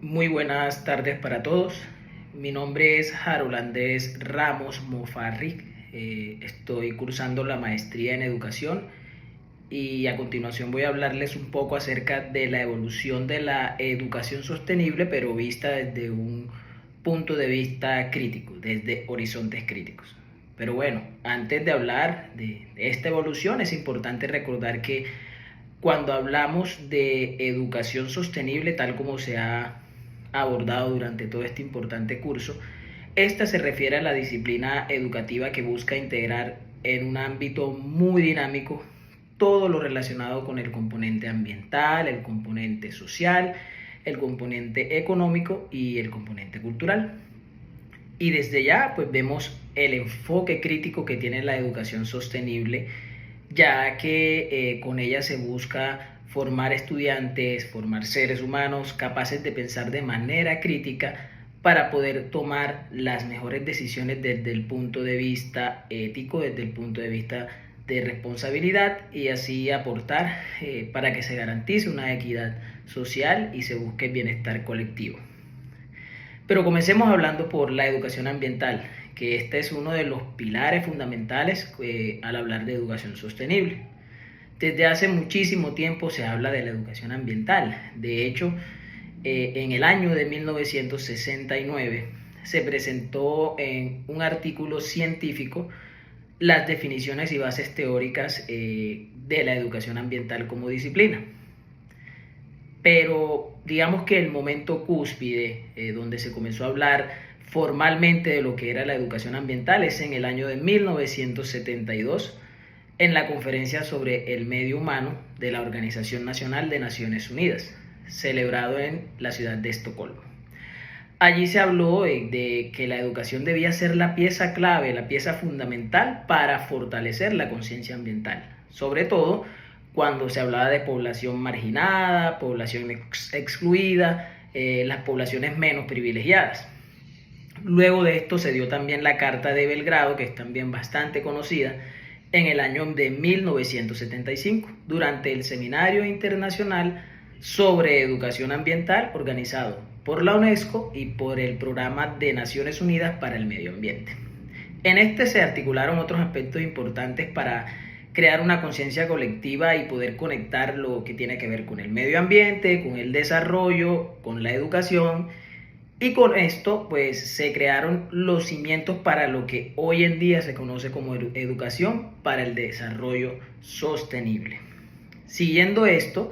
Muy buenas tardes para todos. Mi nombre es Harold Andrés Ramos Mofarri. Estoy cursando la maestría en educación y a continuación voy a hablarles un poco acerca de la evolución de la educación sostenible, pero vista desde un punto de vista crítico, desde horizontes críticos. Pero bueno, antes de hablar de esta evolución es importante recordar que cuando hablamos de educación sostenible, tal como se ha abordado durante todo este importante curso, esta se refiere a la disciplina educativa que busca integrar en un ámbito muy dinámico todo lo relacionado con el componente ambiental, el componente social, el componente económico y el componente cultural. Y desde ya pues vemos el enfoque crítico que tiene la educación sostenible, ya que con ella se busca formar estudiantes, formar seres humanos capaces de pensar de manera crítica para poder tomar las mejores decisiones desde el punto de vista ético, desde el punto de vista de responsabilidad, y así aportar para que se garantice una equidad social y se busque el bienestar colectivo. Pero comencemos hablando por la educación ambiental, que este es uno de los pilares fundamentales al hablar de educación sostenible. Desde hace muchísimo tiempo se habla de la educación ambiental. De hecho, en el año de 1969 se presentó en un artículo científico las definiciones y bases teóricas de la educación ambiental como disciplina. Pero digamos que el momento cúspide donde se comenzó a hablar formalmente de lo que era la educación ambiental es en el año de 1972 en la conferencia sobre el medio humano de la Organización Nacional de Naciones Unidas, celebrado en la ciudad de Estocolmo. Allí se habló de que la educación debía ser la pieza clave, la pieza fundamental para fortalecer la conciencia ambiental, sobre todo cuando se hablaba de población marginada, población excluida, las poblaciones menos privilegiadas. Luego de esto se dio también la Carta de Belgrado, que es también bastante conocida, en el año de 1975, durante el Seminario Internacional sobre Educación Ambiental organizado por la UNESCO y por el Programa de Naciones Unidas para el Medio Ambiente. En este se articularon otros aspectos importantes para crear una conciencia colectiva y poder conectar lo que tiene que ver con el medio ambiente, con el desarrollo, con la educación. Y con esto pues se crearon los cimientos para lo que hoy en día se conoce como educación para el desarrollo sostenible. Siguiendo esto,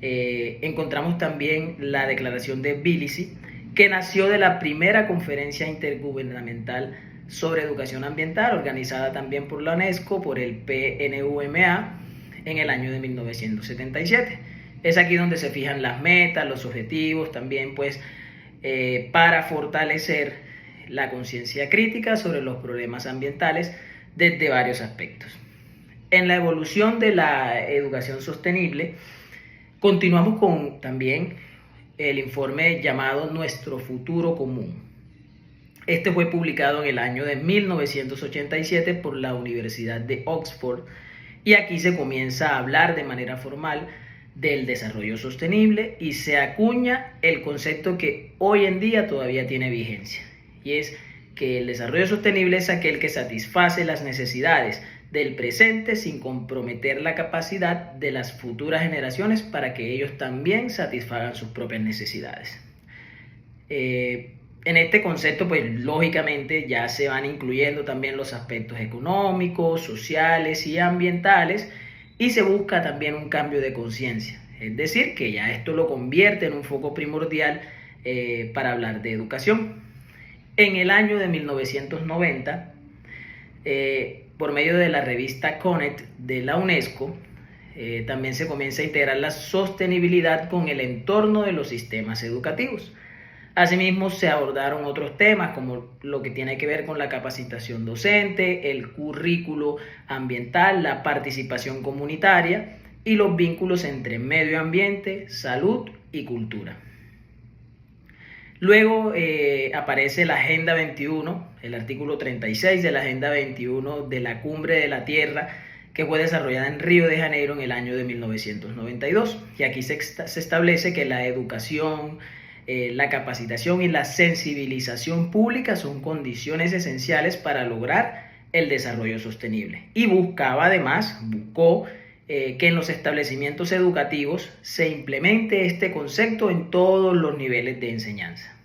encontramos también la declaración de Tbilisi, que nació de la primera conferencia intergubernamental sobre educación ambiental, organizada también por la UNESCO, por el PNUMA, en el año de 1977. Es aquí donde se fijan las metas, los objetivos, también pues para fortalecer la conciencia crítica sobre los problemas ambientales desde varios aspectos. En la evolución de la educación sostenible, continuamos con también el informe llamado Nuestro Futuro Común. Este fue publicado en el año de 1987 por la Universidad de Oxford, y aquí se comienza a hablar de manera formal del desarrollo sostenible y se acuña el concepto que hoy en día todavía tiene vigencia, y es que el desarrollo sostenible es aquel que satisface las necesidades del presente sin comprometer la capacidad de las futuras generaciones para que ellos también satisfagan sus propias necesidades. En este concepto, pues lógicamente ya se van incluyendo también los aspectos económicos, sociales y ambientales, y se busca también un cambio de conciencia, es decir, que ya esto lo convierte en un foco primordial para hablar de educación. En el año de 1990, por medio de la revista CONET de la UNESCO, también se comienza a integrar la sostenibilidad con el entorno de los sistemas educativos. Asimismo, se abordaron otros temas como lo que tiene que ver con la capacitación docente, el currículo ambiental, la participación comunitaria y los vínculos entre medio ambiente, salud y cultura. Luego aparece la Agenda 21, el artículo 36 de la Agenda 21 de la Cumbre de la Tierra, que fue desarrollada en Río de Janeiro en el año de 1992. Y aquí se establece que la educación, la capacitación y la sensibilización pública son condiciones esenciales para lograr el desarrollo sostenible. Y buscó que en los establecimientos educativos se implemente este concepto en todos los niveles de enseñanza.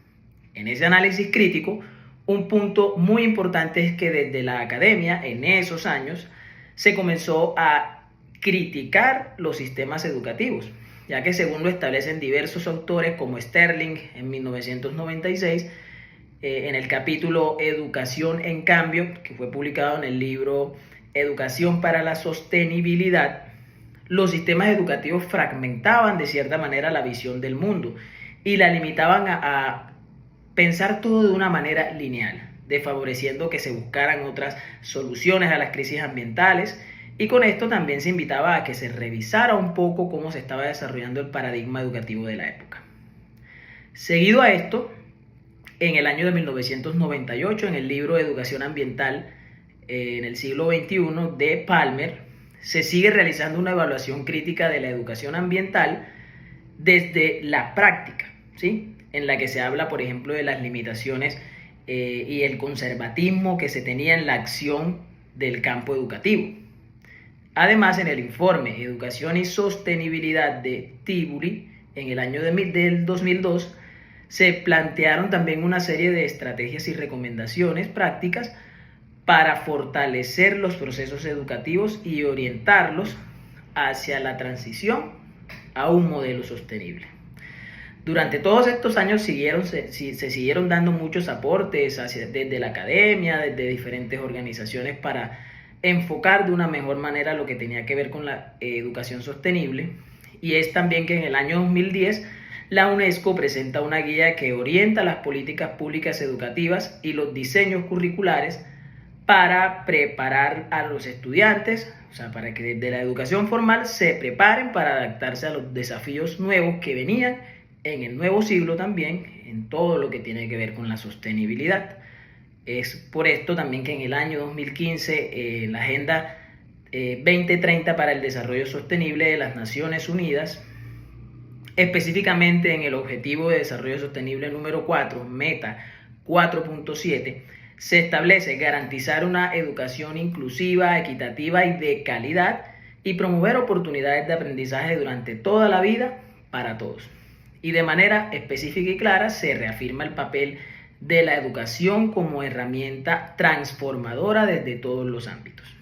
En ese análisis crítico, un punto muy importante es que desde la academia, en esos años, se comenzó a criticar los sistemas educativos, ya que según lo establecen diversos autores como Sterling en 1996, en el capítulo Educación en Cambio, que fue publicado en el libro Educación para la Sostenibilidad, los sistemas educativos fragmentaban de cierta manera la visión del mundo y la limitaban a pensar todo de una manera lineal, desfavoreciendo que se buscaran otras soluciones a las crisis ambientales, y con esto también se invitaba a que se revisara un poco cómo se estaba desarrollando el paradigma educativo de la época. Seguido a esto, en el año de 1998, en el libro Educación Ambiental en el siglo XXI de Palmer, se sigue realizando una evaluación crítica de la educación ambiental desde la práctica, ¿sí? En la que se habla, por ejemplo, de las limitaciones y el conservatismo que se tenía en la acción del campo educativo. Además, en el informe Educación y Sostenibilidad de Tiburi, en el año del 2002, se plantearon también una serie de estrategias y recomendaciones prácticas para fortalecer los procesos educativos y orientarlos hacia la transición a un modelo sostenible. Durante todos estos años se siguieron dando muchos aportes desde la academia, desde diferentes organizaciones para enfocar de una mejor manera lo que tenía que ver con la educación sostenible, y es también que en el año 2010 la UNESCO presenta una guía que orienta las políticas públicas educativas y los diseños curriculares para preparar a los estudiantes, o sea, para que desde la educación formal se preparen para adaptarse a los desafíos nuevos que venían en el nuevo siglo también, en todo lo que tiene que ver con la sostenibilidad. Es por esto también que en el año 2015 la Agenda 2030 para el Desarrollo Sostenible de las Naciones Unidas, específicamente en el Objetivo de Desarrollo Sostenible número 4, Meta 4.7, se establece garantizar una educación inclusiva, equitativa y de calidad, y promover oportunidades de aprendizaje durante toda la vida para todos. Y de manera específica y clara se reafirma el papel de la educación como herramienta transformadora desde todos los ámbitos.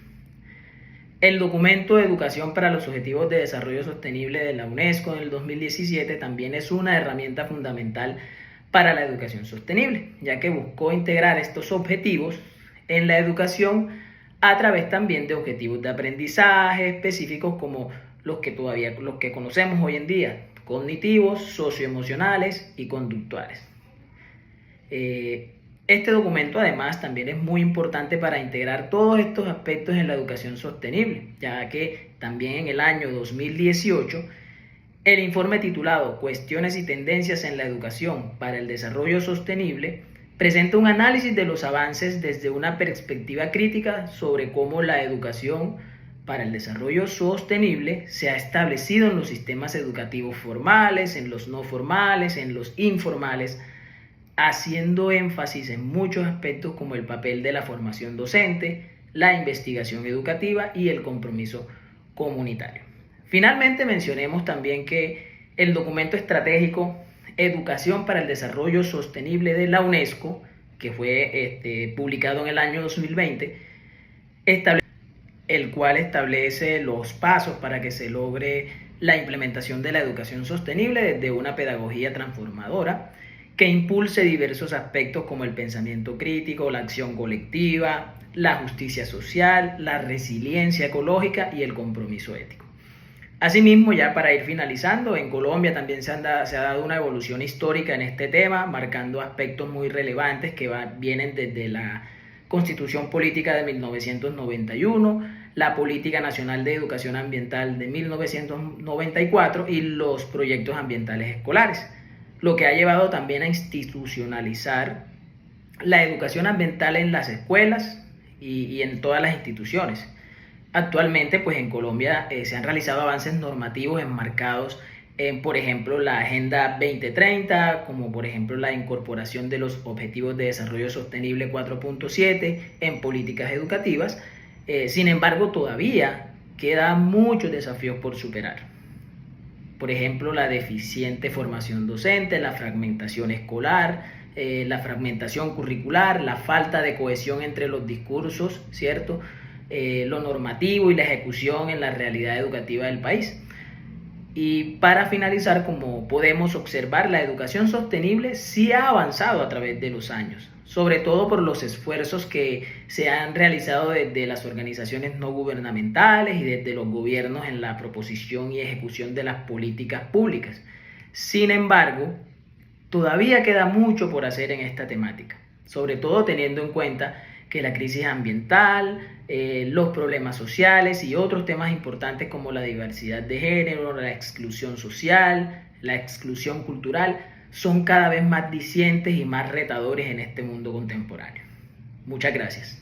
El documento de Educación para los Objetivos de Desarrollo Sostenible de la UNESCO en el 2017 también es una herramienta fundamental para la educación sostenible, ya que buscó integrar estos objetivos en la educación a través también de objetivos de aprendizaje específicos como los que conocemos hoy en día, cognitivos, socioemocionales y conductuales. Este documento además también es muy importante para integrar todos estos aspectos en la educación sostenible, ya que también en el año 2018 el informe titulado Cuestiones y tendencias en la educación para el desarrollo sostenible presenta un análisis de los avances desde una perspectiva crítica sobre cómo la educación para el desarrollo sostenible se ha establecido en los sistemas educativos formales, en los no formales, en los informales, haciendo énfasis en muchos aspectos como el papel de la formación docente, la investigación educativa y el compromiso comunitario. Finalmente, mencionemos también que el documento estratégico Educación para el Desarrollo Sostenible de la UNESCO, que fue publicado en el año 2020, el cual establece los pasos para que se logre la implementación de la educación sostenible desde una pedagogía transformadora que impulse diversos aspectos como el pensamiento crítico, la acción colectiva, la justicia social, la resiliencia ecológica y el compromiso ético. Asimismo, ya para ir finalizando, en Colombia también se ha dado una evolución histórica en este tema, marcando aspectos muy relevantes que vienen desde la Constitución Política de 1991, la Política Nacional de Educación Ambiental de 1994 y los proyectos ambientales escolares, lo que ha llevado también a institucionalizar la educación ambiental en las escuelas y en todas las instituciones. Actualmente, pues en Colombia se han realizado avances normativos enmarcados por ejemplo, la Agenda 2030, como por ejemplo la incorporación de los Objetivos de Desarrollo Sostenible 4.7 en políticas educativas. Sin embargo, todavía quedan muchos desafíos por superar. Por ejemplo, la deficiente formación docente, la fragmentación escolar, la fragmentación curricular, la falta de cohesión entre los discursos, ¿cierto? Lo normativo y la ejecución en la realidad educativa del país. Y para finalizar, como podemos observar, la educación sostenible sí ha avanzado a través de los años, sobre todo por los esfuerzos que se han realizado desde las organizaciones no gubernamentales y desde los gobiernos en la proposición y ejecución de las políticas públicas. Sin embargo, todavía queda mucho por hacer en esta temática, sobre todo teniendo en cuenta que la crisis ambiental, los problemas sociales y otros temas importantes como la diversidad de género, la exclusión social, la exclusión cultural, son cada vez más dicientes y más retadores en este mundo contemporáneo. Muchas gracias.